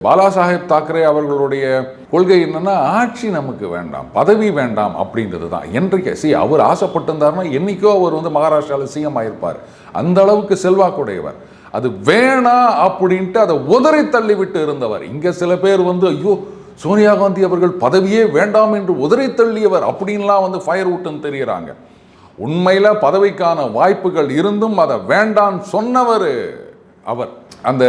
பாலா சாஹேப் தாக்கரே அவர்களுடைய கொள்கை என்னன்னா, ஆட்சி நமக்கு வேண்டாம், பதவி வேண்டாம் அப்படின்றது தான். என்றைக்கு அவர் ஆசைப்பட்டிருந்தாருன்னா என்னைக்கோ அவர் மகாராஷ்டிராவில் சிஎம் ஆயிருப்பார். அந்த அளவுக்கு செல்வாக்குடையவர். அது வேணாம் அப்படின்ட்டு அதை உதறி தள்ளி விட்டு இருந்தவர். இங்க சில பேர் ஐயோ சோனியா காந்தி அவர்கள் பதவியே வேண்டாம் என்று உதறி தள்ளியவர் அப்படின்லாம் ஃபயர் விட்டுன்னு தெரியுறாங்க. உண்மையில பதவிக்கான வாய்ப்புகள் இருந்தும் அதை வேண்டான்னு சொன்னவர் அவர். அந்த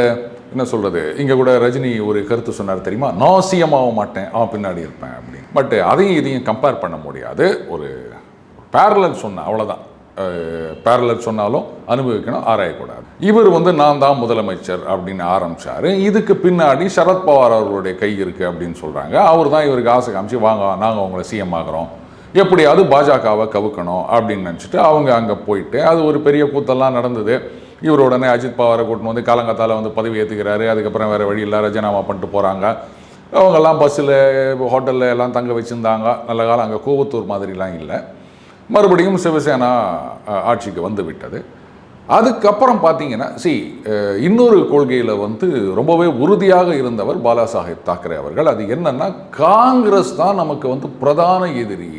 என்ன சொல்றது, இங்க கூட ரஜினி ஒரு கருத்து சொன்னார் தெரியுமா, நான் சிஎம் ஆக மாட்டேன், பின்னாடி இருப்பேன் அப்படின்னு. பட் அதையும் இதையும் கம்பேர் பண்ண முடியாது. ஒரு பேரலல் சொன்ன அவ்வளவுதான். பேரலல் சொன்னாலும் அனுபவிக்கணும், ஆராயக்கூடாது. இவர் நான் தான் முதலமைச்சர் அப்படின்னு ஆரம்பிச்சாரு. இதுக்கு பின்னாடி சரத்பவார் அவர்களுடைய கை இருக்கு அப்படின்னு சொல்றாங்க. அவர் தான் இவருக்கு ஆசை காமிச்சு, வாங்க நாங்கள் உங்களை சிஎம் ஆகிறோம், எப்படியாவது பாஜகவை கவுக்கணும் அப்படின்னு நினச்சிட்டு அவங்க அங்கே போயிட்டு அது ஒரு பெரிய கூத்தெல்லாம் நடந்தது. இவர் உடனே அஜித் பவாரை கூட்டின்னு காலங்காத்தால் பதவி ஏற்றுக்கிறாரு. அதுக்கப்புறம் வேறு வழி இல்லை, ராஜினாமா பண்ணிட்டு போகிறாங்க. அவங்கெல்லாம் பஸ்ஸில் ஹோட்டலில் எல்லாம் தங்க வச்சுருந்தாங்க. நல்ல காலம் அங்கே கூவத்தூர் மாதிரிலாம் இல்லை. மறுபடியும் சிவசேனா ஆட்சிக்கு வந்து விட்டது. அதுக்கப்புறம் பார்த்தீங்கன்னா இன்னொரு கொள்கையில் ரொம்பவே உறுதியாக இருந்தவர் பாலா சாஹேப் தாக்கரே அவர்கள். அது என்னன்னா, காங்கிரஸ் தான் நமக்கு பிரதான எதிரி,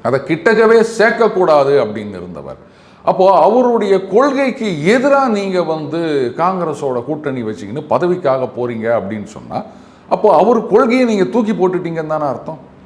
அதை கிட்டக்கவே சேர்க்கக்கூடாது அப்படின்னு இருந்தவர். அப்போது அவருடைய கொள்கைக்கு எதிராக நீங்கள் காங்கிரஸோட கூட்டணி வச்சிக்கின்னு பதவிக்காக போகிறீங்க அப்படின்னு சொன்னால், அப்போது அவர் கொள்கையை நீங்கள் தூக்கி போட்டுட்டீங்கன்னு தானே அர்த்தம்.